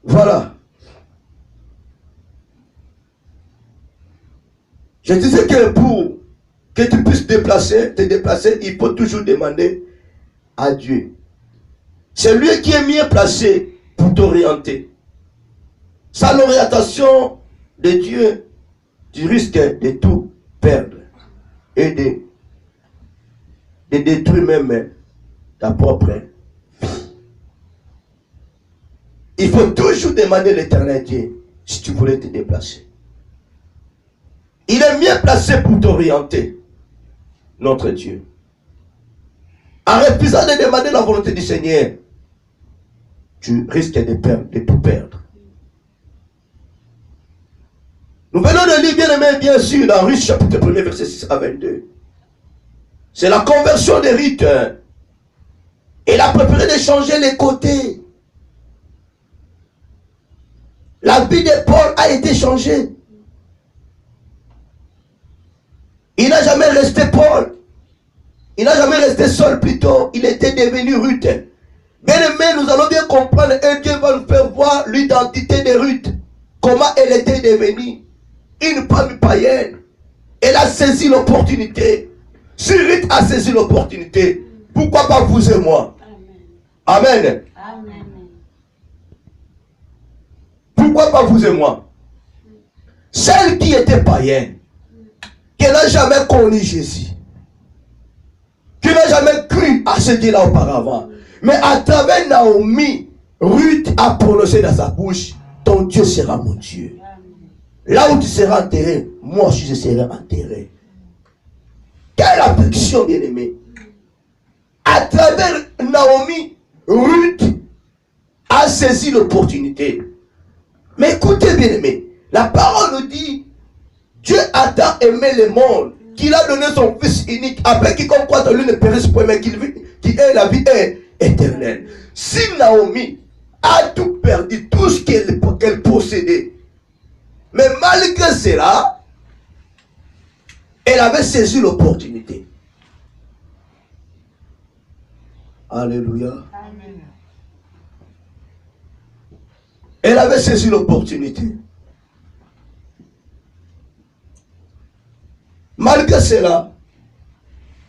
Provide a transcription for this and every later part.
Voilà. Je disais que pour que tu puisses te déplacer, il faut toujours demander à Dieu. C'est lui qui est mieux placé pour t'orienter. Sans l'orientation de Dieu, tu risques de tout perdre et de détruire même ta propre vie. Il faut toujours demander l'Éternel Dieu si tu voulais te déplacer. Il est mieux placé pour t'orienter, notre Dieu. En refusant de demander la volonté du Seigneur, tu risques de tout perdre. Nous venons de lire, bien aimé, bien sûr, dans Ruth chapitre 1, verset 6 à 22. C'est la conversion des rites. Il a préféré de changer les côtés. La vie de Paul a été changée. Il n'a jamais resté Paul. Il n'a jamais resté seul plutôt. Il était devenu Ruth. Bien aimé, nous allons bien comprendre et Dieu va nous faire voir l'identité de Ruth. Comment elle était devenue une femme païenne. Elle a saisi l'opportunité. Si Ruth a saisi l'opportunité, pourquoi pas vous et moi? Amen. Amen. Pourquoi pas vous et moi? Celle qui était païenne, qui n'a jamais connu Jésus, qui n'a jamais cru à ce Dieu-là auparavant, mais à travers Naomi, Ruth a prononcé dans sa bouche, ton Dieu sera mon Dieu. Là où tu seras enterré, moi aussi je serai enterré. Quelle affection, bien-aimé. À travers Naomi, Ruth a saisi l'opportunité. Mais écoutez, bien-aimé, la parole nous dit, Dieu a tant aimé le monde qu'il a donné son Fils unique, après quiconque croit en lui ne périsse point, mais qu'il ait la vie éternelle. Si Naomi a tout perdu, tout ce qu'elle possédait, mais malgré cela, elle avait saisi l'opportunité. Alléluia. Amen. Elle avait saisi l'opportunité. Malgré cela,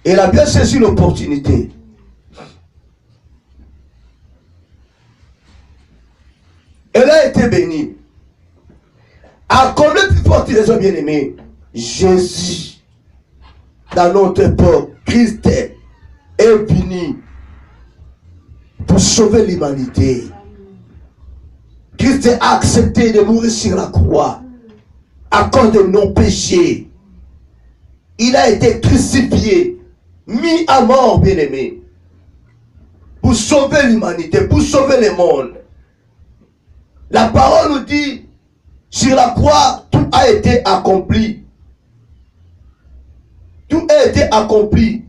elle a bien saisi l'opportunité. Elle a été bénie. À combien plus forte raison, bien-aimé, Jésus, dans notre époque, Christ est venu pour sauver l'humanité. Christ a accepté de mourir sur la croix à cause de nos péchés. Il a été crucifié, mis à mort, bien-aimé, pour sauver l'humanité, pour sauver le monde. La parole nous dit, sur la croix, tout a été accompli. Tout a été accompli.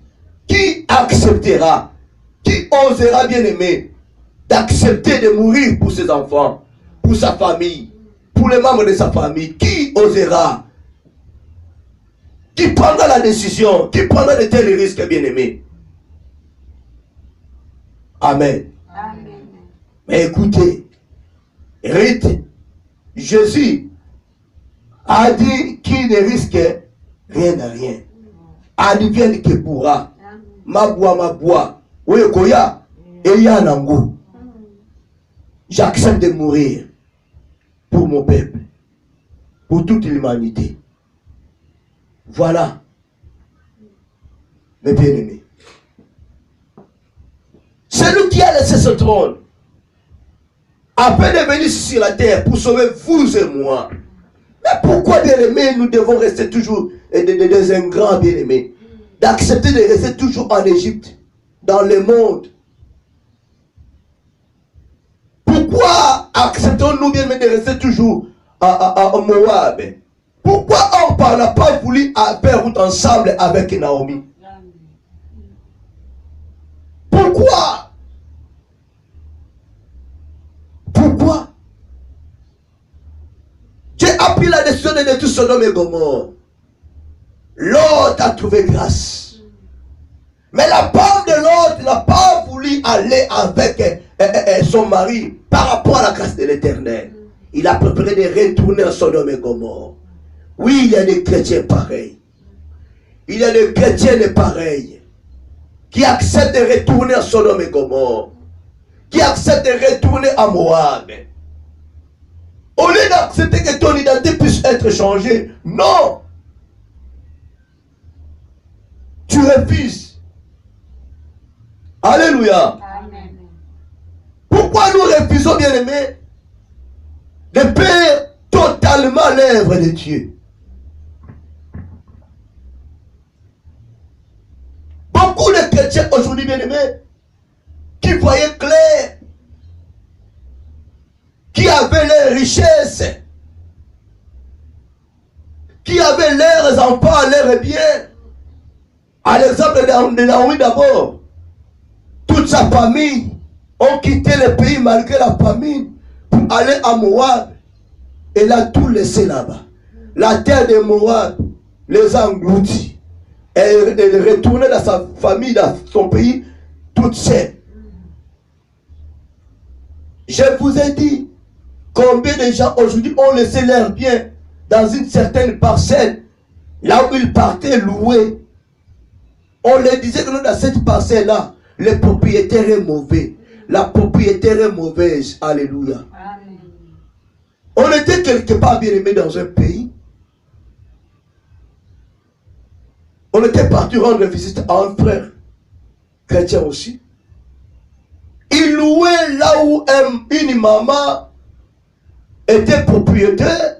Qui acceptera, qui osera, bien-aimé, d'accepter de mourir pour ses enfants, pour sa famille, pour les membres de sa famille? Qui osera? Qui prendra la décision? Qui prendra de tels risques, bien-aimés? Amen. Amen. Mais écoutez, Ruth, Jésus a dit qu'il ne risque rien à rien. Advienne que pourra. Ma oui, koya, et yanango. J'accepte de mourir pour mon peuple, pour toute l'humanité. Voilà, mes bien-aimés. Celui qui a laissé ce trône, afin de venir sur la terre pour sauver vous et moi. Mais pourquoi, bien-aimés, nous devons rester toujours des ingrats, bien-aimés? D'accepter de rester toujours en Égypte, dans le monde. Pourquoi acceptons-nous, bien-aimés, de rester toujours à Moab? Pourquoi on n'a pas voulu faire route ensemble avec Naomi? Pourquoi? Pourquoi? Dieu a pris la décision de détruire Sodome et Gomorrhe. L'autre a trouvé grâce. Mais la femme de l'autre n'a pas voulu voulu aller avec son mari par rapport à la grâce de l'Éternel. Il a préparé de retourner en Sodome et Gomorrhe. Oui, il y a des chrétiens pareils. Il y a des chrétiens pareils qui acceptent de retourner en Sodome et Gomorrhe, qui acceptent de retourner à Moab. Au lieu d'accepter que ton identité puisse être changée, non. Tu refuses. Alléluia. Amen. Pourquoi nous refusons, bien-aimés, de perdre totalement l'œuvre de Dieu? Beaucoup de chrétiens aujourd'hui, bien-aimés, qui voyaient clair, qui avaient leurs richesses, qui avaient leurs enfants, leurs biens. À l'exemple de Naomi d'abord, toute sa famille ont quitté le pays malgré la famine pour aller à Moab. Elle a tout laissé là-bas. La terre de Moab les a engloutis. Elle est retournée dans sa famille, dans son pays, toute seule. Je vous ai dit combien de gens aujourd'hui ont laissé leurs biens dans une certaine parcelle, là où ils partaient louer. On leur disait que dans cette parcelle-là, le propriétaire est mauvais. La propriétaire est mauvaise. Alléluia. Amen. On était quelque part bien aimé dans un pays. On était parti rendre visite à un frère chrétien aussi. Il louait là où une maman était propriétaire.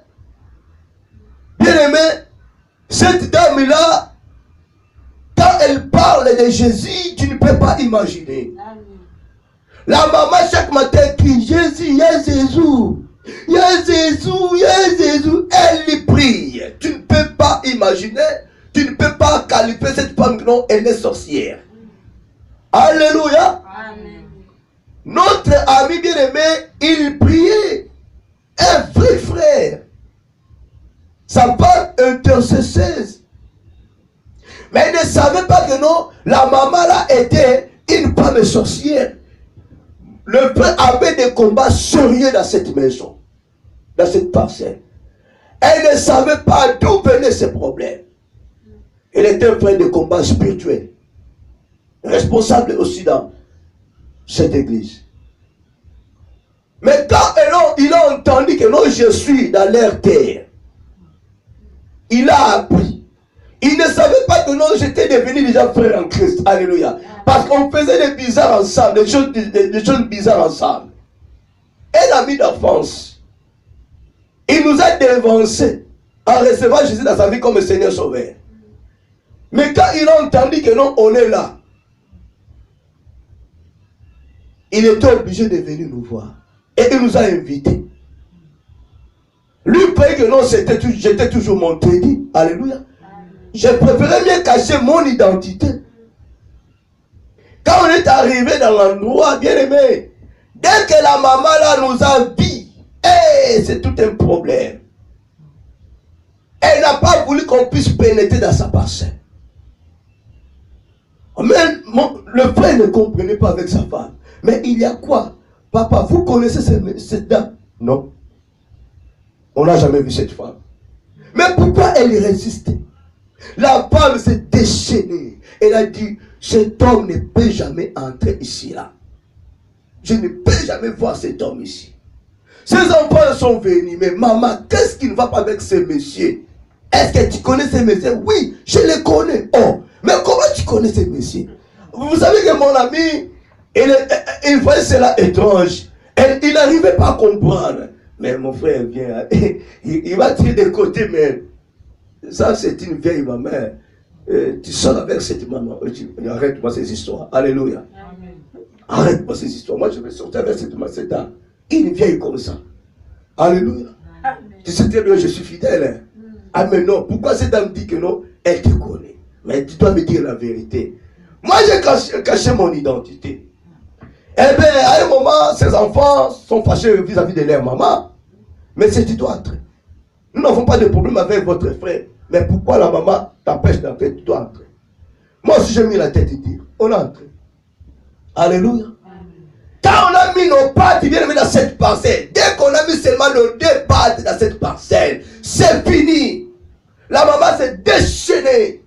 Bien aimé, cette dame-là, quand elle parle de Jésus, tu ne peux pas imaginer. Amen. La maman chaque matin crie Jésus, il y a Jésus, il y a Jésus, il y a Jésus. Elle lui prie. Tu ne peux pas imaginer, tu ne peux pas qualifier cette femme que non, elle est sorcière. Alléluia. Amen. Notre ami bien-aimé, il priait. Un vrai frère. Sa femme intercesseuse. Mais il ne savait pas que non, la maman là était une femme sorcière. Le frère avait des combats sérieux dans cette maison, dans cette parcelle. Elle ne savait pas d'où venaient ces problèmes. Il était un frère de combat spirituel, responsable aussi dans cette église. Mais quand il a entendu que non, je suis dans leur terre, il a appris. Il ne savait pas que non, j'étais devenu déjà frère en Christ. Alléluia. Parce qu'on faisait des bizarres ensemble, des choses bizarres ensemble. Un ami d'enfance, il nous a dévancé en recevant Jésus dans sa vie comme Seigneur Sauveur. Mais quand il a entendu que non, on est là, il était obligé de venir nous voir. Et il nous a invités. Lui croyait que non, j'étais toujours mon crédit. Alléluia. Je préférais mieux cacher mon identité. Quand on est arrivé dans l'endroit, bien aimé, dès que la maman là nous a vus, c'est tout un problème. Elle n'a pas voulu qu'on puisse pénétrer dans sa parcelle. Mais le frère ne comprenait pas avec sa femme. Mais il y a quoi? Papa, vous connaissez cette dame? Non. On n'a jamais vu cette femme. Mais pourquoi elle résistait? La femme s'est déchaînée. Elle a dit, cet homme ne peut jamais entrer ici, là. Je ne peux jamais voir cet homme ici. Ces enfants sont venus. Mais maman, qu'est-ce qui ne va pas avec ces messieurs? Est-ce que tu connais ces messieurs? Oui, je les connais. Oh, mais comment tu connais ces messieurs? Vous savez que mon ami, il voyait cela étrange. Il n'arrivait pas à comprendre. Mais mon frère vient, il va tirer des côtés, mais ça c'est une vieille maman. Tu sors avec cette maman. Arrête-moi ces histoires. Alléluia. Amen. Arrête-moi ces histoires. Moi je vais sortir avec cette dame. Une vieille comme ça. Alléluia. Amen. Tu sais très bien, je suis fidèle. Ah mais non, pourquoi cette dame dit que non? Elle te connaît. Mais tu dois me dire la vérité. Moi j'ai caché mon identité. Eh bien, à un moment, ces enfants sont fâchés vis-à-vis de leur maman. Mais c'est tu dois entrer. Nous n'avons pas de problème avec votre frère. Mais pourquoi la maman t'empêche d'entrer? Tu dois entrer. Moi aussi, j'ai mis la tête et dire, on a entré. Alléluia. Quand on a mis nos pattes, bien aimé, dans cette parcelle, dès qu'on a mis seulement nos 2 pattes dans cette parcelle, c'est fini. La maman s'est déchaînée.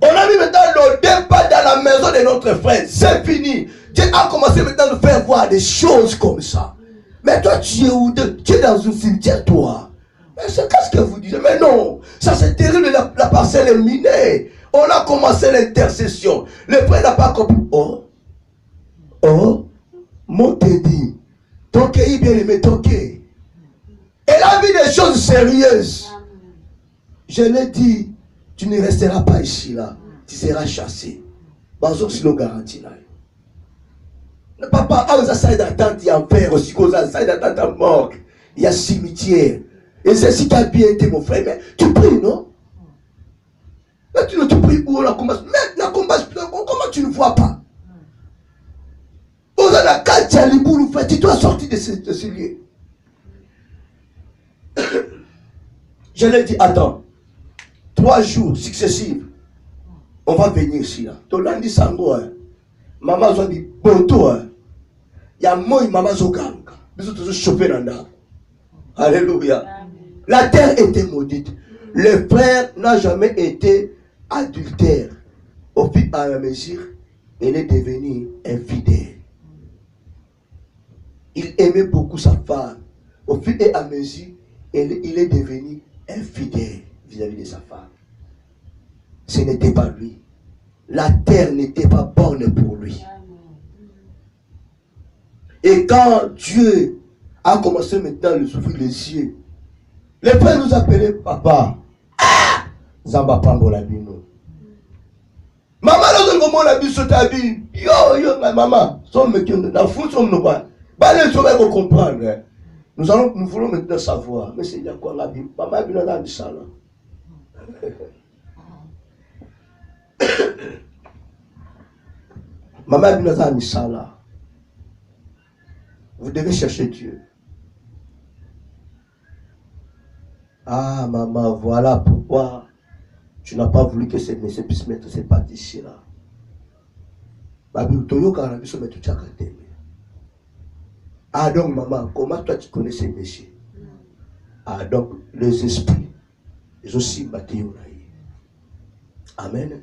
On a mis maintenant nos 2 pattes dans la maison de notre frère. C'est fini. Dieu a commencé maintenant de faire voir des choses comme ça. Mais toi, tu es où? Tu es dans un cimetière, toi. Mais qu'est-ce que vous dites? Mais non, ça c'est terrible, la parcelle est minée. On a commencé l'intercession. Le frère n'a pas compris. Oh, mon Teddy, ton cœur bien aimé, ton cœur. Elle a vu des choses sérieuses. Je l'ai dit, tu ne resteras pas ici là. Tu seras chassé. Bazok si le garantie là. Papa, on a ça d'attente, il y a un père aussi, ça d'attente à mort. Il y a cimetière. Et c'est si tu as bien été mon frère, mais tu pries, non? Mais tu ne te pries où on a commencé. Mais la combat, comment tu ne vois pas? Tu dois sortir de ce lieu. Je lui ai dit, attends, 3 jours successifs, on va venir ici. Là. Tolandi sango, maman a dit, poto, il y a moi, maman zoganga. Nous sommes chauffés dans l'arbre. Alléluia. La terre était maudite. Le frère n'a jamais été adultère. Au fur et à mesure, il est devenu infidèle. Il aimait beaucoup sa femme. Au fur et à mesure, il est devenu infidèle vis-à-vis de sa femme. Ce n'était pas lui. La terre n'était pas bonne pour lui. Et quand Dieu a commencé maintenant à lui souffrir les yeux, le père nous appelait papa. Zamba Pangola Bino. Maman, nous avons vu ce tabi. Yo, ma maman. Dans le fond, nous allons comprendre. Nous voulons maintenant savoir. Mais c'est quoi la Bible? Maman, elle a dit ça là. Maman, elle a dit ça là. Vous devez chercher Dieu. Ah, maman, voilà pourquoi tu n'as pas voulu que ces messieurs puissent mettre ces pâtissiers là. Ah, donc, maman, comment toi tu connais ces messieurs? Ah, donc, les esprits, ils ont aussi battu. Amen.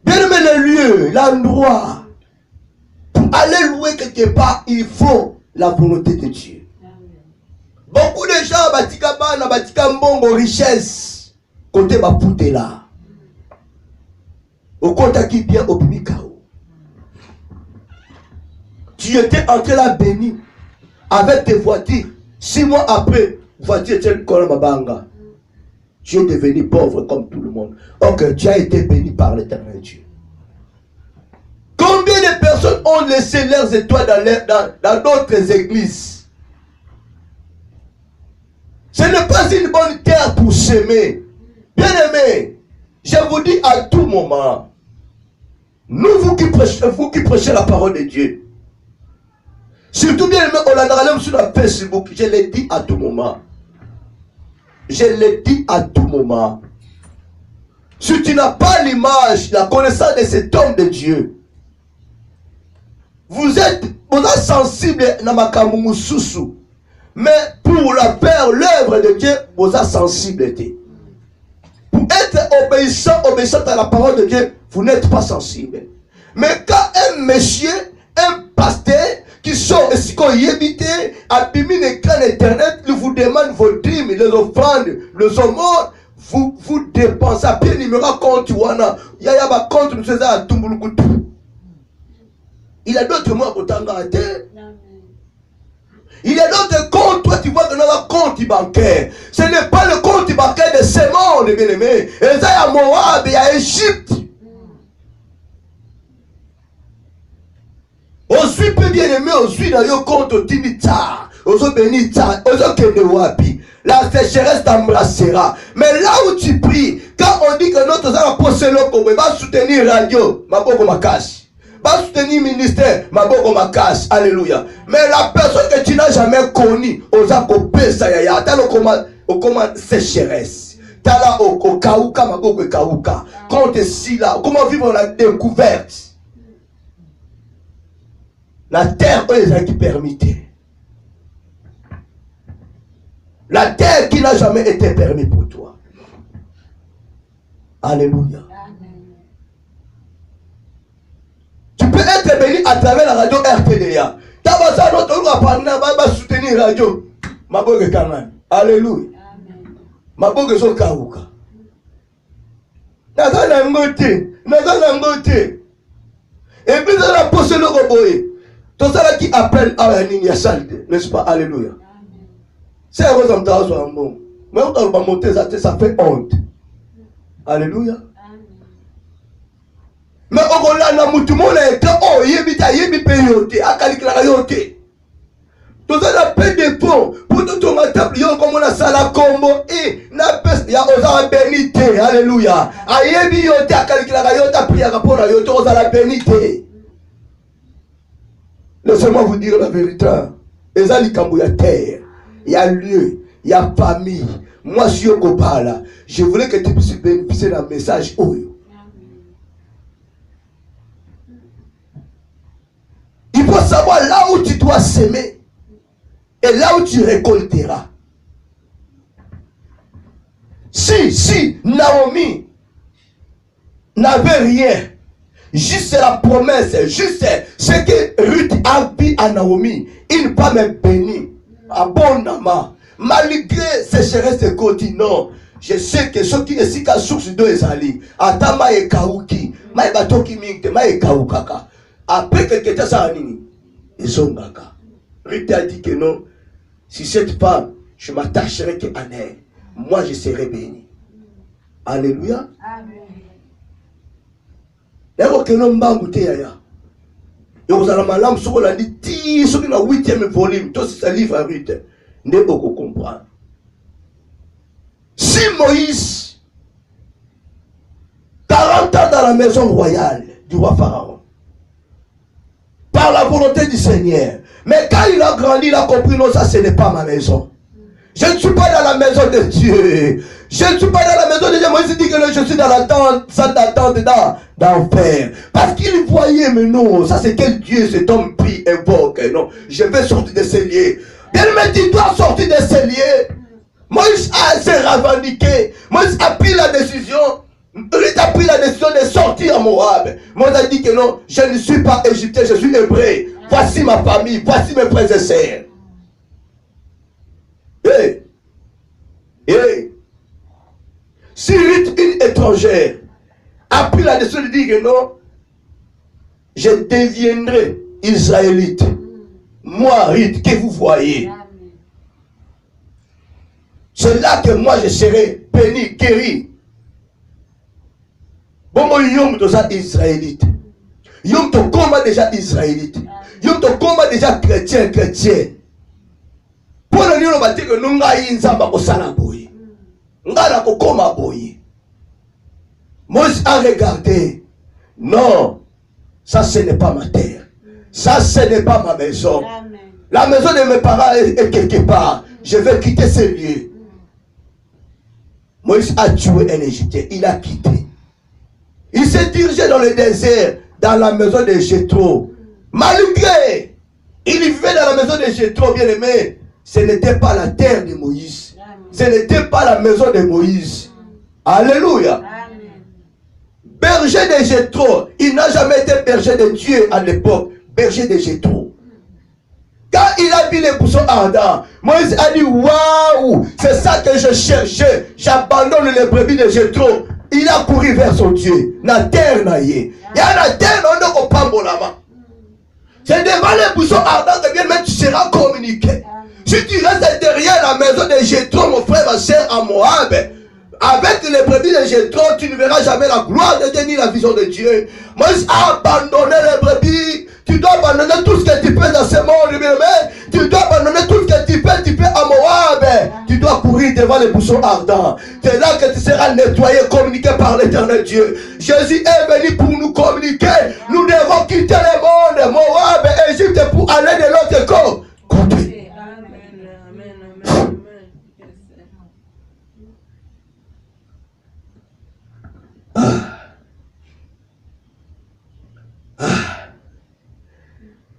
Bien aimé le lieu, l'endroit, pour aller louer quelque part, il faut la volonté de Dieu. Beaucoup de gens batika bana batika mbongo richesse côté bapute là. Au côté qui bien au bimikao. Tu étais entré là béni avec tes voitures. 6 mois après, voiture était comme Mabanga. Tu es devenu pauvre comme tout le monde. Ok, tu as été béni par l'Éternel Dieu. Combien de personnes ont laissé leurs étoiles dans d'autres églises? Ce n'est pas une bonne terre pour s'aimer. Bien aimé, je vous dis à tout moment, vous qui prêchez la parole de Dieu, surtout bien aimé, on l'a sur la Facebook, je l'ai dit à tout moment. Je l'ai dit à tout moment. Si tu n'as pas l'image, la connaissance de cet homme de Dieu, vous êtes sensible à Makamumu Susu. Mais pour la faire l'œuvre de Dieu, vous avez sensibilité. Pour être obéissant à la parole de Dieu, vous n'êtes pas sensible. Mais quand un monsieur, un pasteur, qui sort et qui évite, abîme l'écran internet, il vous demande vos dîmes, les offrandes, les aumônes, vous dépensez à pied numéro compte, il y a un compte, nous faisons à Tumbulukutu. Il y a d'autres mots pour t'engager. Il y a d'autres comptes, toi tu vois que dans le compte bancaire. Ce n'est pas le compte bancaire de ces mondes, bien aimés. Il y a Moab, il y a Égypte. On suit peu bien aimé, on suit dans le compte au Timita, au Benita, au Kenewapi. La sécheresse t'embrassera. Mais là où tu pries, quand on dit que notre zara possélo va soutenir radio, ma boko makashi. Va soutenir ministère, ma boko makashi. Alléluia. Mais la personne que tu n'as jamais connue, osa kopé ça yaya, t'as le comment sécheresse. T'as là au kauka, ma boko kauka. Quand tu es si là, comment vivre la découverte? La terre, eux, les qui permettait. La terre qui n'a jamais été permise pour toi. Alléluia. Tu peux être béni à travers la radio RTDA. Tabasa notre va soutenir la radio. Maboge Kanan. Alléluia. Maboge so Kaouka. Nazana ngote. Et puis dans la poste le roboé. Tout ça qui appelle à la ligne salte, n'est-ce pas? Alléluia. C'est un rose en temps soit bon. Mais on va monter ça fait honte. Alléluia. Mais au Rwanda, na mutu mona eka oh yebi peyote akalikala yote. Tout ça na paix de pont pour tout ton table yo comme on a sala combo et na peste ya oza bénité. Alléluia. Ayebi yote akalikala yote prière pour la yote oza la bénité. Laissez-moi vous dire la vérité. Ezali kambo ya terre, il y a lieu, il y a famille. Moi je suis au Kobala. Je voulais que tu puisses bénéficier d'un message oyo. Il faut savoir là où tu dois s'aimer et là où tu récolteras. Si Naomi n'avait rien, juste la promesse, juste ce que Ruth a dit à Naomi, une femme bénie, abondamment, malgré sécheresse et continent. Je sais que ceux qui sont à source d'eau est allé. Atama et Kauki, Maïbatoki Mingte, Maïkaukaka. Après quelques temps, ça a nini. Ils sont gaga. Ruth a dit que non. Si cette femme, je m'attacherai qu'à elle, moi je serai béni. Alléluia. Amen. D'ailleurs, que l'homme va goûter ailleurs. Et vous allez m'aller sur la dit, sur la 8e volume, tout ce livre à Ruth. Ne peut pas comprendre. Si Moïse, 40 ans dans la maison royale du roi Pharaon, par la volonté du Seigneur, mais quand il a grandi, il a compris, non, ça ce n'est pas ma maison. Je ne suis pas dans la maison de Dieu. Je ne suis pas dans la maison de Dieu. Moïse dit que je suis dans la tente, salle d'attente d'enfer. Parce qu'il voyait, mais non, ça c'est quel Dieu cet homme prie, invoque. Non, je vais sortir de ces lieux. Bien, mais tu dois sortir de ces lieux. Moïse s'est revendiqué. Moïse a pris la décision. Il a pris la décision de sortir à Moab. Moïse a dit que non, je ne suis pas égyptien, je suis hébreu. Voici ma famille, voici mes frères et sœurs. Si Ruth, une étrangère, a pris la décision de dire que non, je deviendrai israélite. Moi, Ruth, que vous voyez. C'est là que moi je serai béni, guéri. Bon, moi, yom déjà israélite. Yom to combat déjà israélite. Yom to combat déjà chrétien. Pour le dire, on va dire que nous n'avons pas de salaboy. Nous n'avons pas de boy. Moïse a regardé. Non, ça ce n'est pas ma terre. Ça ce n'est pas ma maison. La maison de mes parents est quelque part. Je vais quitter ce lieu. Moïse a tué un Égyptien. Il a quitté. Il s'est dirigé dans le désert, dans la maison de Jéthro. Malgré, il vivait dans la maison de Jéthro, bien aimé. Ce n'était pas la terre de Moïse. Ce n'était pas la maison de Moïse. Alléluia. Berger de Jéthro. Il n'a jamais été berger de Dieu à l'époque. Berger de Jéthro. Quand il a vu les boussons ardents, Moïse a dit, waouh, c'est ça que je cherchais. J'abandonne les brebis de Jéthro. Il a couru vers son Dieu. La terre n'a y. Il y a la terre, on ne peut pas là-bas. C'est devant les boussons ardents que bien mais tu seras communiqué. Si tu restes derrière la maison de Jéthro, mon frère, ma soeur, à Moab, avec les brebis de Jéthro, tu ne verras jamais la gloire de Dieu ni la vision de Dieu. Moïse a abandonné les brebis. Tu dois abandonner tout ce que tu peux dans ce monde, mais tu dois abandonner tout ce que tu peux à Moab. Tu dois courir devant les bouchons ardents. C'est là que tu seras nettoyé, communiqué par l'éternel Dieu. Jésus est venu pour nous communiquer. Nous devons quitter le monde, Moab et Égypte pour aller de l'autre côté.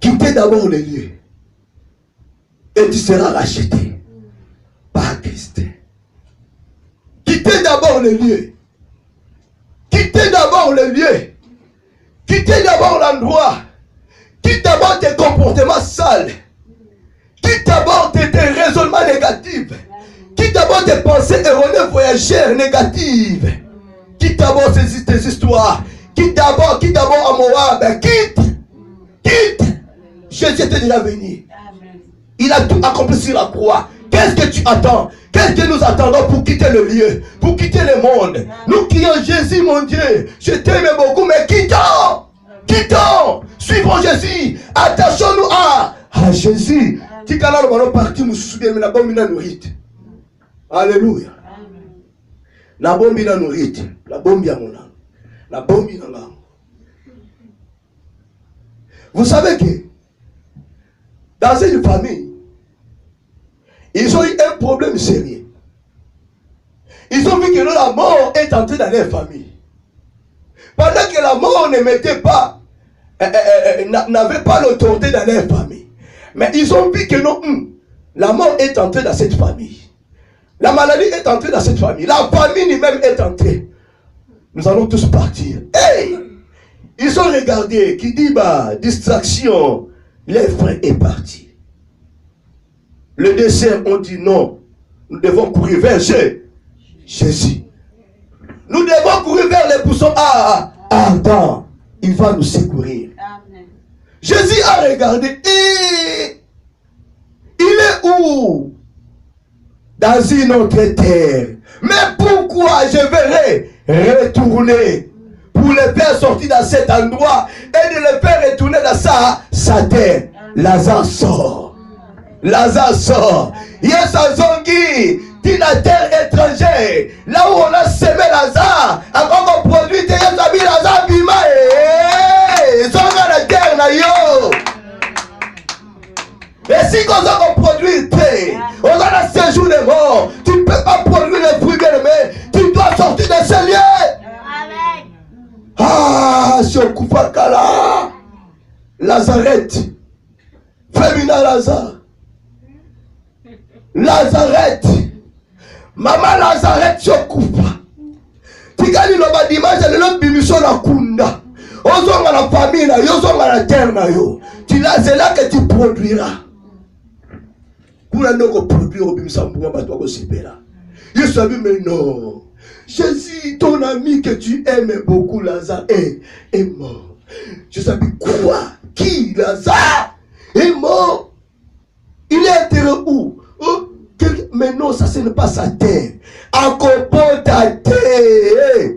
Quitter d'abord les lieux. Et tu seras racheté par Christ. Quittez d'abord les lieux. Quittez d'abord les lieux. Quittez d'abord l'endroit. Quitte d'abord tes comportements sales. Quitte d'abord tes raisonnements négatifs. Quitte d'abord tes pensées erronées voyagères négatives. Quitte d'abord tes histoires. Quitte d'abord à Moab. Quitte. Jésus était déjà venu. Il a tout accompli sur la croix. Qu'est-ce que tu attends? Qu'est-ce que nous attendons pour quitter le lieu? Pour quitter le monde? Nous crions Jésus mon Dieu. Je t'aime beaucoup, mais quittons. Quittons. Suivons Jésus. Attachons-nous à Jésus. Tikala le ballon parti nous souvient mais la bombe n'a nourrit. Alléluia. La bombe n'a nourrit. La bombe a mon âme. La bombe n'a l'âme. Vous savez que dans une famille, ils ont eu un problème sérieux. Ils ont vu que la mort est entrée dans leur famille. Pendant que la mort ne mettait pas, n'avait pas l'autorité dans leur famille. Mais ils ont vu que non, la mort est entrée dans cette famille. La maladie est entrée dans cette famille. La famille même est entrée. Nous allons tous partir. Hey! Ils ont regardé, qui dit, distraction, les frères est parti. Le dessert ont dit non, nous devons courir vers Jésus. Nous devons courir vers les buissons ardents. Il va nous secourir. Amen. Jésus a regardé et il est où? Dans une autre terre. Mais pourquoi je vais retourner pour le faire sortir dans cet endroit et de le faire retourner dans sa terre? Lazare sort. Lazare sort. Yes, Azongi, dit la terre étrangère. Là où on a semé Lazare, encore on produit, yes, ami Lazare, bima, ils ont la terre, na yo. Et si on produit, on a la séjour des morts. Tu ne peux pas produire les fruits bien-aimés. Tu dois sortir de ce lieu. Ah, sur Koufakala, Lazareth, Femina Lazare. Lazareth, maman Lazareth Chokufa. Tikali loba dimanche le bimission na kunda. Ozonga la famille na yo, ozonga la terre na yo. Tu là c'est là que tu produiras. Kuna ndoko produire au bimission mbuma bato ko sipela. Yo sabi mais non. Jésus, ton ami que tu aimes beaucoup, Lazare est mort. Je savais quoi? Qui? Lazare est mort. Il est enterré où? Oh, mais non, ça ce n'est pas sa terre. Encore pas ta terre.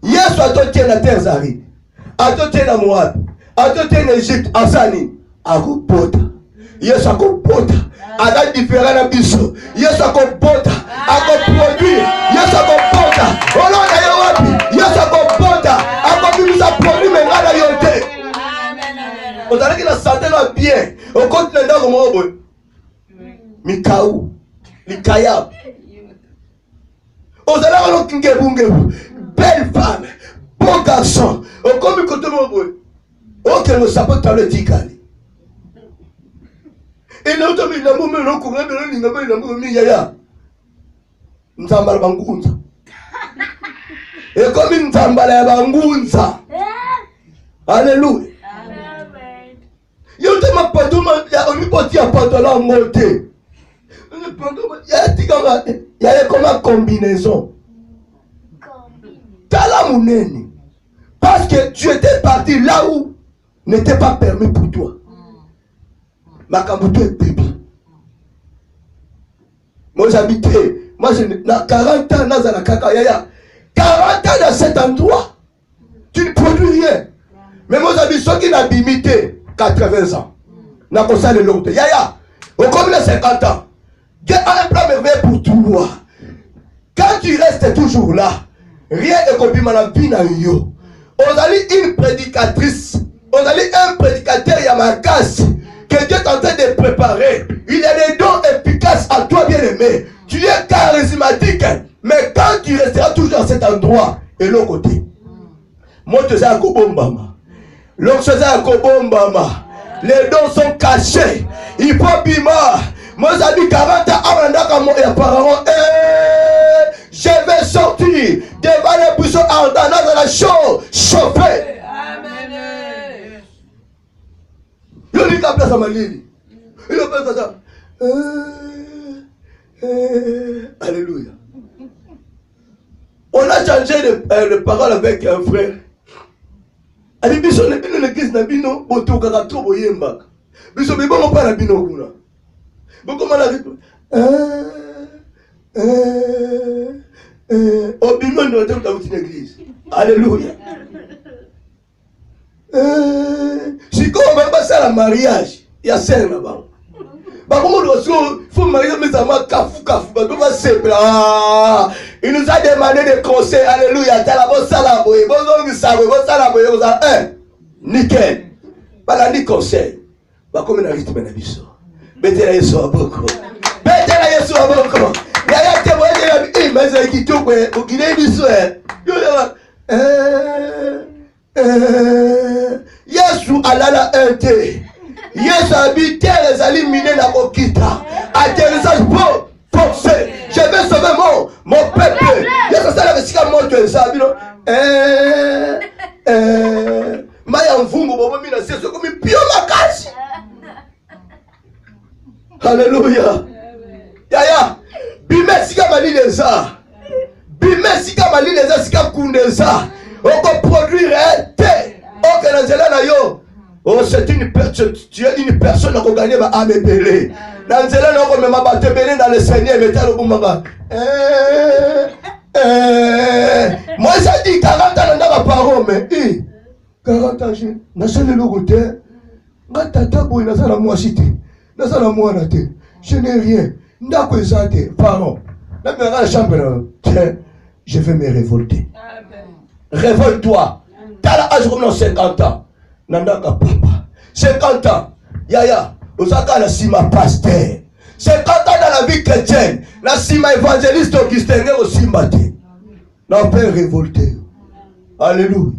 Yes, à toi tiens la terre Zari. À toi tiens la Moab. À toi tiens l'Égypte, Asani. À Kopota. Yes, à Kopota. À la différence d'abysso. Yes, à Kopota. À produire. Yes, à Kopota. Oh non, d'ailleurs, yes, à Kopota. À Kopota, ça produit, mais là, il y a yoté. On a dit que la santé là bien. On continue dans le monde. Mikaou, Likayab. Aux allants de belle femme, bon garçon. Au comme côté mon boy. Ok, le sapot dans le ticali. Et l'autre, il a mon nom, courant de l'ingame, il a mon yaya. Nous sommes à Bangunza. Et comme nous sommes à Bangunza. Alléluia. Il y a un pantalon, il y a un pantalon monté. Il y a comme une combinaison. Parce que tu étais parti là où n'était pas permis pour toi. Ma Kambuto est bébé. Moi j'habitais, j'ai 40 ans dans la Kakayaya. 40 ans dans cet endroit. Tu ne produis rien. Mais moi j'habite ceux qui n'ont limité 80 ans. N'a pas ça de l'autre. Yaya, au comme les 50 ans. Dieu a un plan merveilleux pour toi. Quand tu restes toujours là, rien n'est comme dans la vie na yo. On a une prédicatrice, on a un prédicateur Yamakas que Dieu est en train de préparer. Il y a des dons efficaces à toi bien-aimé. Tu es charismatique, mais quand tu resteras toujours à cet endroit et l'autre côté. Moi je suis à Kobombama. L'autre je suis à Kobombama. Les dons sont cachés. Il faut bima. Moi, j'ai 40 ans, apparemment, je vais sortir devant les buissons ardents dans la chaux chauffée. Amen. Il dit qu'à place à ma ligne. Il a ça. Alléluia. On a changé de parole avec un frère. Ali biso ne bino l'église na bino botoka ka to boyemba. Biso be bon pas na bino kuna. Boko mala rito. O bino ndo te ta uti l'église. Alléluia. Si ko ba passer la mariage, ya sel na ba. Ba ko mo do so faut marier mes amants kafu ba ko ba simple. Il nous a demandé des conseils. Alléluia. Nickel. Pas ni conseil. Pas comme un rythme de biso. Betela Yesu aboko. Betela Yesu aboko. Yaya te moye mais c'est qui tout quoi. Au Guinée biso. Yesu alala ente. Yesu habite les aliminés na kokita. Atterrissage pour forcer. Je vais sauver mon peuple. Yesu sala kesika moto ezabino. Maya mvungu bobo mina seso komi pio makasi. Alléluia. Yaya. Bime sika mali leza. Bime sika mali leza sika kundeza. Oko produire te. Oke na zela na yo. Oh, c'est une personne, tu es une personne qui a gagné ma âme belée. Dans le zéla, on a battu belé dans le Seigneur, mais t'as le bon maman. Moi, j'ai dit 40 ans dans ma parole, mais 40 ans, je n'ai pas le côté. Je n'ai rien. Pardon. Je vais me révolter. Révolte-toi. Tu as l'âge comme dans 50 ans. Nandaka papa. 50 ans. Yaya. Osaka na sima pasteur. 50 ans dans la vie chrétienne. Na sima évangéliste Augustin au simbate. Na père révolté. Alléluia.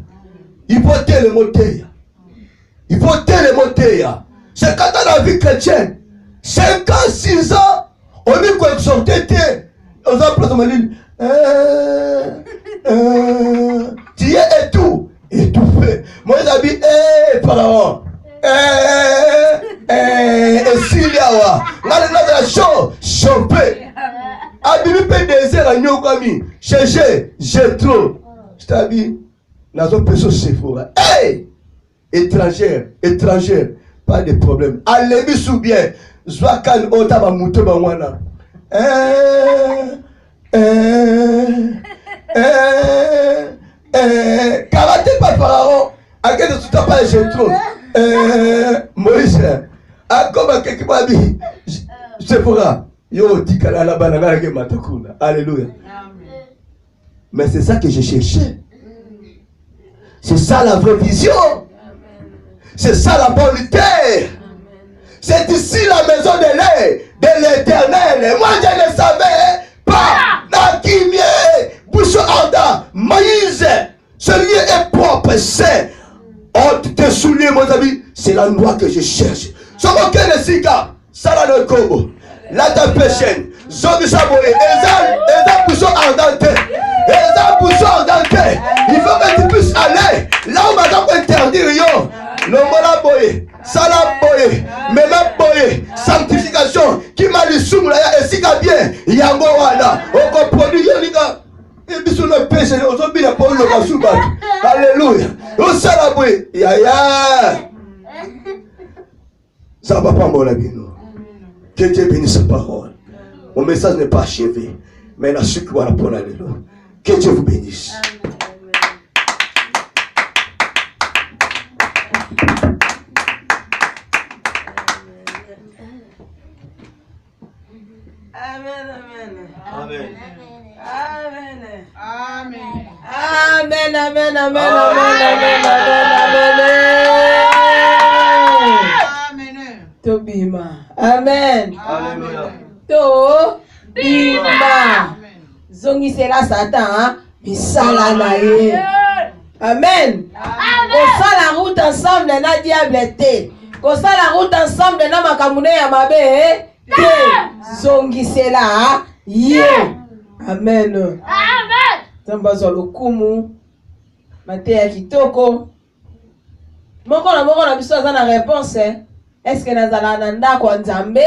Il faut télémonter. Il faut télémonter. 50 ans dans la vie chrétienne. 5 ans, 6 ans. On dit qu'on exhortait. On a pris ma ligne. Tu es et tout. Étouffé. Moi, j'ai dit, pharaon. Et s'il y a, la chaux, chopé. Abimi peut désir à Nyokami. Chercher, j'ai trop. Je t'ai dit, dans un peu c'est fort. Hey! Étrangère, pas de problème. Allez, sous bien. Zwakan Otaba Moutoba Wana. Karaté par pharaon, à quel de tout à pas j'ai trop. Moïse, à comme quelque part dit, c'est pour ça. Yo, dit qu'à la banana, alléluia. Mais c'est ça que j'ai cherché. C'est ça la vraie vision. C'est ça la bonté. C'est ici la maison de l'Éternel. Moi, je ne savais pas. Nakimie, bouche ardent, Moïse. Ce lieu est propre, saint. Oh, tes souliers, mon ami, c'est la loi que je cherche. Sur aucun des sika, Sala de Kobo, la tapéchène, Zobi Saboye, Eza bouche ardent. Eza bouche ardent. Il faut que tu puisses aller là où madame peut interdire yo. Le mola boye, Sala boye, Mema boye, sanctification, qui m'a dit soumla et si bien, Yango wana, on produit yolika. Et puis sur le péché, on a bien pour le basouba. Alléluia. On s'est la boue. Yaya. Ça va pas mon ami. Que Dieu bénisse sa parole. Mon message n'est pas achevé. Mais la suite va répondre à l'élo. Que Dieu vous bénisse. Amen, amen. Amen. Amen. Amen. Amen, amen, amen, amen, amen, amen. Tobima. Amen. Alléluia. Tobima. Zongi sera Satan, misala na ye. Amen. On sent la route ensemble, na diable était. Kosa la route ensemble na makamune ya mabe te zongisela ye. Amen. Amen. Zambazo lokumu mate ya kitoko. Moko na biso aza na réponse. Est-ce que nazala na ndako nzambe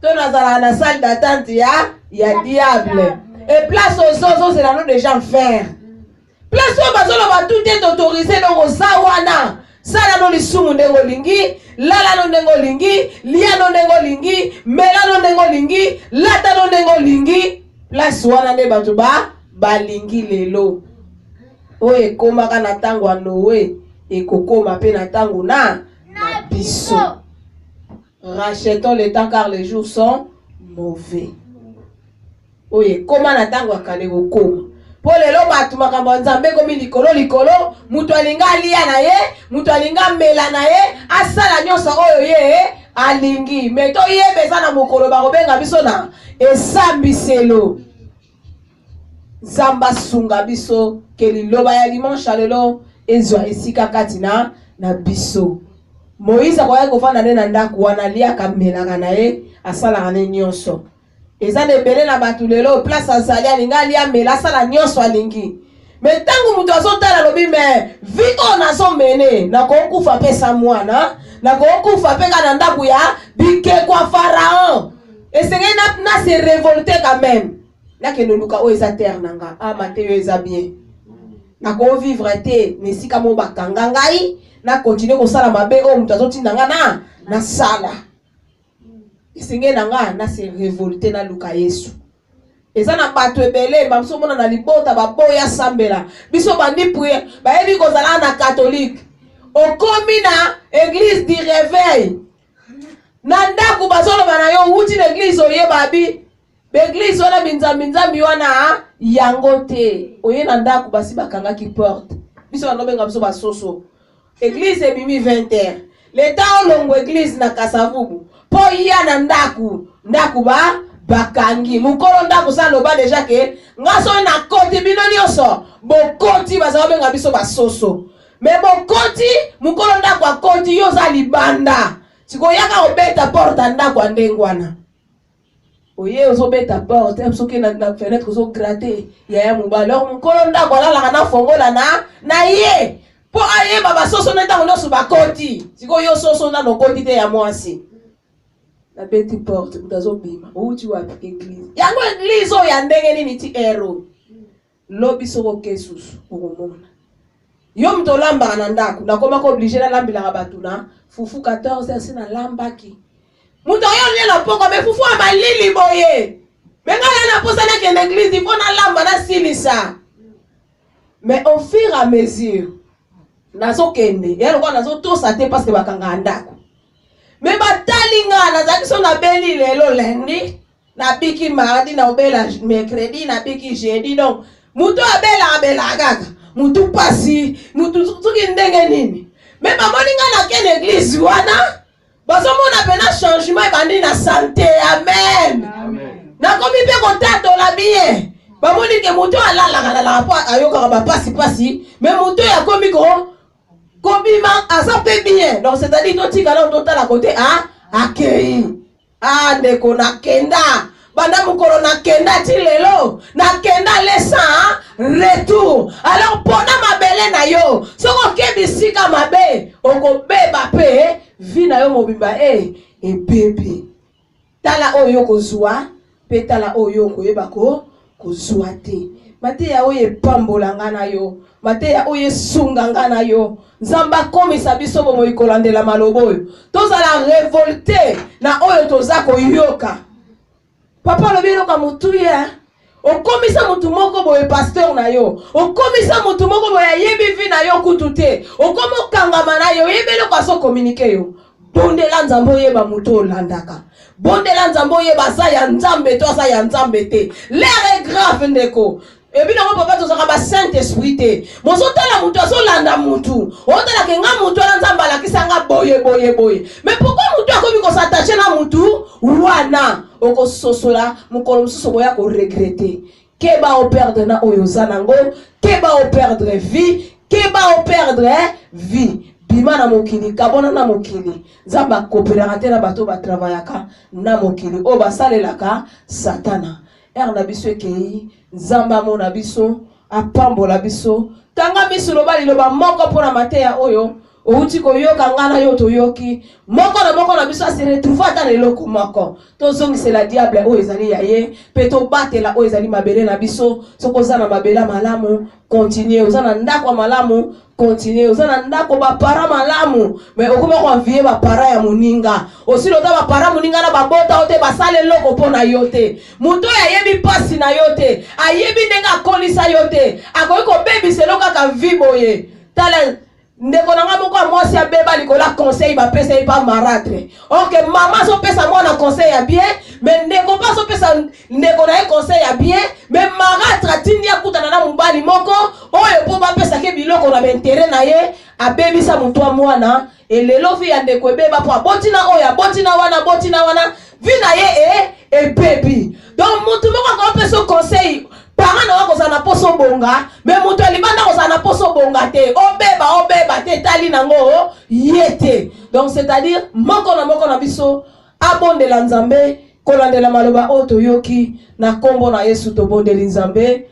to nazala na salle d'attente ya diable? Et place aux autres, c'est la nom des gens faire. Place où bazolo tout est autorisé donc au zawana. Ça la non lisumu ndengo lingi, la non ndengo lingi, lia non ndengo lingi, mela non ndengo lingi, lata non ndengo lingi. Place wana ne batuba balingi lelo. Oye koma kana tango anowe et kokoma pe na tango na biso. Rachetons le temps car les jours sont mauvais. Oye koma na tango akale kokoma. Po lelo batu makambo nzambe komi likolo mutu alinga lia na ye, mutu alinga mela na ye, asala nyonso oyo ye alingi. Meto ye beza na mokolo bakobenga biso na esambiselo. Zamba sunga biso ke liloba ya dimanche lelo ezwa esika katina na biso. Moïse akoya kofanda na ndako wana lia kamela na ye, asala na nyonso. Eza nebele na batu lelo place azali alinga lia mela sala nyonso alingi. Mais tangu mutu azotala lobi me viko nazo mene na kokufa pesa mwana na kokufa peka na ndaku ya bike kwa Pharaon. Esenge na se révolter quand même. Na ke noluka o eza terre nanga a Matthieu eza bien. Na ko vivre te mesika mo bakanga ngai na continuer ko sala mabe o mutu azotinda nga na sala. Esenge nanga na se révolter na luka Yesu. Eza na bato ebele bamso mona na libota baboya sambela. Biso bandi prier bayebi kozala na catholique. Okomi na église du réveil. Na ndako bazoloba na yo uti na église oye babi. L'église wana binzambi wana yango te. Oye na ndako basi bakanga ki porte. Biso banobenga biso basoso. Église ebimi 20h. Leta olongo église na Kasavubu. Po ya na ndaku bakangi. Mukolo ndaku sa loba deja ke ngaso na koti bino nyonso. Bokoti baza benga biso basoso. Me bokoti mukolo ndaku akoti yo za libanda. Siko yaka obeta porte ndaku andengwana. Oye ozobeta porte soki na fenêtre zo gratter ya mobali. Alors mukolo ndaku ala na fongola na ye. Po aye baba soso na ntango nyonso bakoti. Siko yo soso na no koti te ya mwasi. La beti porte mutazo bima uti wapi église yango église o ya ndenge nini ti ero lobi soko kesusu okomona yo mto lamba na ndako na koma ko obligé na lambila ka batuna fufu 14 asi na lambaki muto yo lie na poko me fufu amalili boye benga na posa na ke l'église il faut na lamba na silisa mais au fur et à mesure nazo kende yalo kwa nazo tosa te parce que bakanga ndako. Mais batalinga na zakiso na beli lelo lendi na biki mardi na obela mercredi na biki jeudi donc mutu abela gaga mutu pasi mutu tuki ndenge nini mais bamoninga na ken église wana bazo mona pena changement bandi na santé amen na komi pe kontato la bien bamoni ke mutu alala la pa ayoka ba pasi mais mutu ya komi ko Kobima azape bien. Donc c'est-à-dire que tu as tout à la côté accueilli. Ndeko na kenda. Banda mukoro na kenda tilelo. Na kenda lesa retour. Alors pona mabele na yo. Soko kebisika mabe. Oko beba pe. Vi na yo mobimba bebe. Tala oyo kozwa. Pe tala oyo koyeba kozwa te. Mate ya oye pambola ngana yo. Mate ya oye sunga ngana yo. Zamba komi sabiso bomo ikolandela maloboyo. Toza la révolté na oyo toza koyoka. Papa lobino ka mutuya. Okomisa mutu moko boye pasteur na yo. Okomisa mutu moko boye yebi vi na yo kutute. Okomo kangama na yo yebelo kwa so communiquer yo. Bondela nzambo yeba mutu olandaka. Bondela nzambo yeba sa ya nzambe to sa ya nzambe te. L'air est grave ndeko. Et puis non papa tozaka ba Saint-Esprit te. Mozotala mutu azolanda mutu. Otala ke nga mutu ala nzamba la kisanga boye. Mais pourquoi mutu akomi ko s'attacher na mutu wana oko sosola mukolo mususu boya ko regretter. Keba o perdre na oyo zanango, keba o perdre vie, keba o perdre vie. bima na mokili kabona na mokili nzamba coopérateur na bato ba travaillaka na mokili o basalelaka satana na biso ekei nzamba mona biso apambola biso tanga miso loba liloba moko pona mateya oyo outi koyoka ngana yo toyoki moko na biso se retrouve ata leloko moko tozongisela diable oyo ezali yaye pe tobatela oyo ezali mabele na biso soko oza na mabele malamu continue oza na ndako malamu continue oza na ndako bapara malamu mais okoma koanvie bapara ya moninga osili ota bapara moninga na babota ote basale loko mpona yo te moto oyo ayebi mpasi na yo te ayebi ndenge akolisa yo te akoki kobebiselo kaka vi boye tala ndeko nanga moko mwasi abeba likola conseil bapesa ye pa marâtre ok mama so pesa mwana conseil ya bien mais ndeko pa so pesa ndeko na ye conseil ya bien mais marâtre atindi akutana na mobali moko oyo po bapesa ke biloko na baintere na ye abebisa moto wa mwana elelo fi ya ndeko ebeba po abotina oyo abotina wana vi na ye ebebi donc motu moko akopesa conseil parents na wako na poso bonga mais moto libanda ko na poso bonga te obeba te tali nango yete donc c'est-à-dire moko na biso abondela nzambe kolandela maloba oto yoki na kombo na Yesu to bondeli nzambe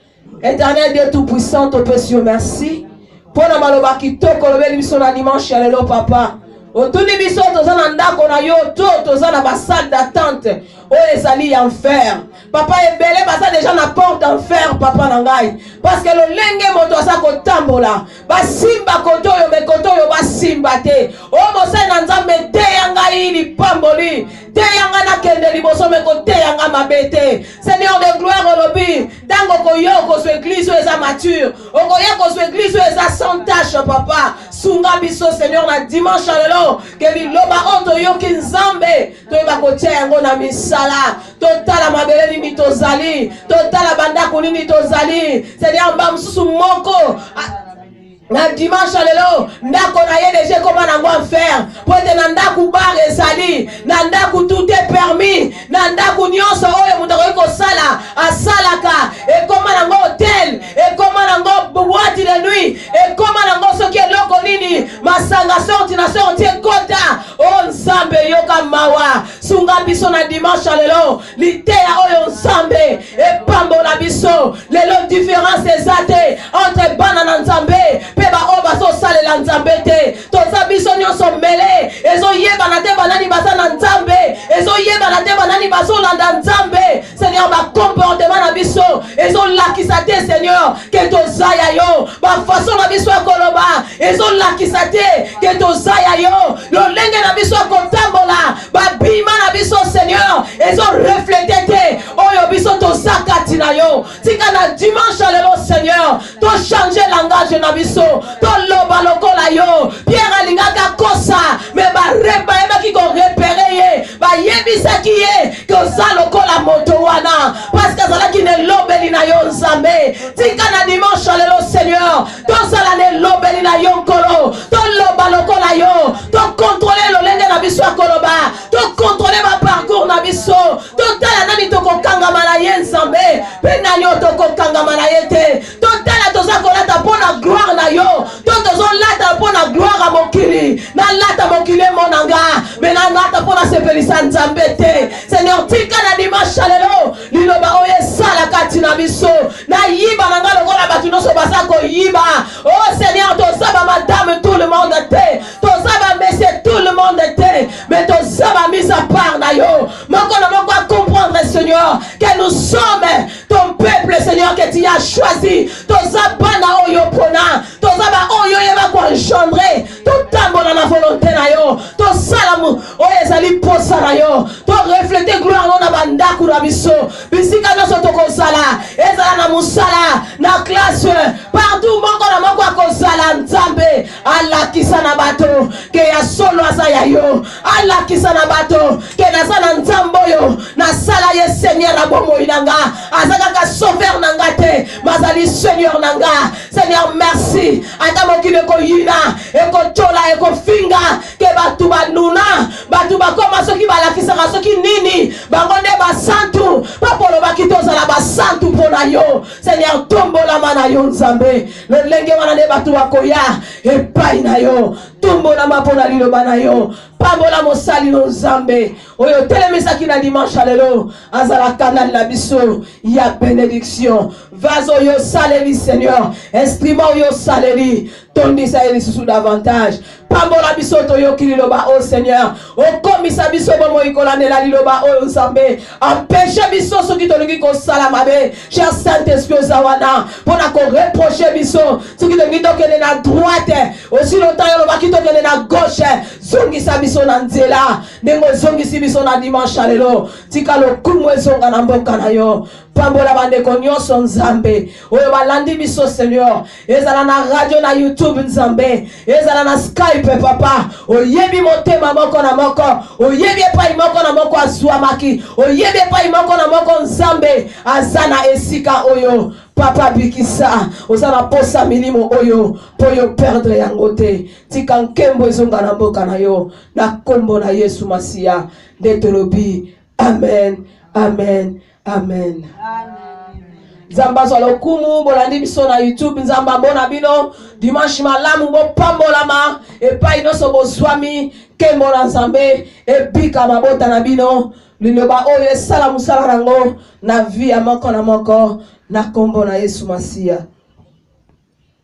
Éternel Dieu tout puissant to pesi merci pour na maloba kitoko lobeli biso na dimanche ya lelo papa otuni biso toza na ndako na yo toza na salle d'attente oyo ezali ya enfer papa ebele baza déjà na porte enfer papa na ngai parce que lolenge moto aza kotambola basimba koto oyo mekoto oyo basimba te o mosali na nzambe te ya ngai lipamboli te yanga nakende liboso meko te yanga mabe te Seigneur de gloire olobi ntango koya kozwa église oyo eza mature okoya kozwa église oyo eza sans tâche papa sunga biso Seigneur na dimanche lelo ke liloba oyo toyoki nzambe toyeba kotia yango na misala totala mabele nini tozali totala bandako nini tozali Seigneur mba mosusu moko na dimanche lelo ndako na ye deje koma nango enfer pote na ndako bar ezali na ndako tout est permis na ndako nyonso oyo moto akoki kosala asalaka ekoma nango hotel ekoma nango boîte de nuit ekoma nango soki eloko nini masanga sorti na sorti ekota o nzambe yoka mawa sunga biso na dimanche lelo liteya oyo nzambe epambola biso lelo différence eza te entre bana na nzambe peba oba so sale la nzambe te toza biso nyonso mele ezo yeba na te banani baza na nzambe ezo yeba na te banani bazo landa nzambe Seigneur ba comportement na biso ezo lakisa te Seigneur ke toza ya yo ba façon na biso koloba ezo lakisa te ke toza ya yo lolenge na biso kotambola ba bima na biso Seigneur ezo refléter te oyo biso toza kati na yo tika na dimanche lelo Seigneur to changer langage na biso to loba lokola yo Pierre alingaka kosa me bareba ebaki ko repérer ye ba yebisaki ye koza lokola moto wana parce que azalaki ne lobeli na yo nzambe tika na dimanche lelo Seigneur to sala ne lobeli na yo nkolo to loba lokola yo to contrôler lolenge na biso akoloba to contrôler ba parcours na biso to tala nani to kokangama na ye nzambe pe nani to kokangama na ye te to tala toza kolata pona gloire na yo to tozo lata pona gloire a mokili na lata mokili monanga me na lata pona sepelisa nzambe te Seigneur tika na dimanche lelo liloba oye sala kati na biso na yiba na ngalo kola batu noso basa ko yiba oh Seigneur toza ba madame tout le monde te toza ba monsieur tout le monde te mais toza ba mise à part na yo moko na moko comprendre Seigneur que nous sommes ton peuple Seigneur que tu as choisi toza bana oyo pona toza ba oyo yeba ko engendrer to tambola na volonté na yo to salamu oyo ezali posa na yo to refléter gloire na bandako na biso bisika nyonso tokozala ezala na musala na classe partout moko na moko akozala nzambe alakisa na bato ke ya solo aza ya yo alakisa na bato ke naza na nzambe oyo nasala ye Seigneur na bomoi nanga aza kaka sauveur nanga te mazali Seigneur nanga Seigneur merci ata mokili ekoyina ekotola ekofinga ke batu banuna batu bakoma nzamba soki balakisaka soki nini bango nde basantu bapolobaki tozala basantu mpo na yo Seigneur tombolama na yo nzambe lolenge wana nde bato bakoya epai na yo tombolama mpo na liloba na yo pambola mosali no nzambe oyo telemisaki na dimanche lelo azala canal na biso ya bénédiction vase oyo saleli Seigneur instrument oyo saleli tondisa ye lisusu davantage pambola biso toyoki liloba o Seigneur okomisa biso bomo ikolandela liloba oyo nzambe empêche biso soki tolingi kosala mabe cher Saint-Esprit oza wana mpona koreproche biso soki tolingi tokende na droite aussi longtemps yolobaki tokende na gauche zongisa biso na nzela ndenge ozongisi biso na dimanche lelo tika lokumu ezonga na mboka na yo pambola bandeko nyonso nzambe oyo balandi biso Seigneur ezala na radio na YouTube nzambe ezala na Skype papa oyebi motema moko na moko oyebi epai moko na moko azwamaki oyebi epai moko na moko nzambe aza na esika oyo papa bikisa oza na posa milimo oyo po yo perdre yango te tika nkembo ezonga na mboka na yo na kombo na Yesu Masiya nde tolobi amen amen amen. Nzamba zwa lokumu bolandi biso na YouTube nzamba mbona bino dimanche malamu bo pambolama epai noso bozwami kembo na nzambe ebika mabota na bino liloba oyo esala musala nango na vie ya moko na moko na kombo na Yesu Masiya.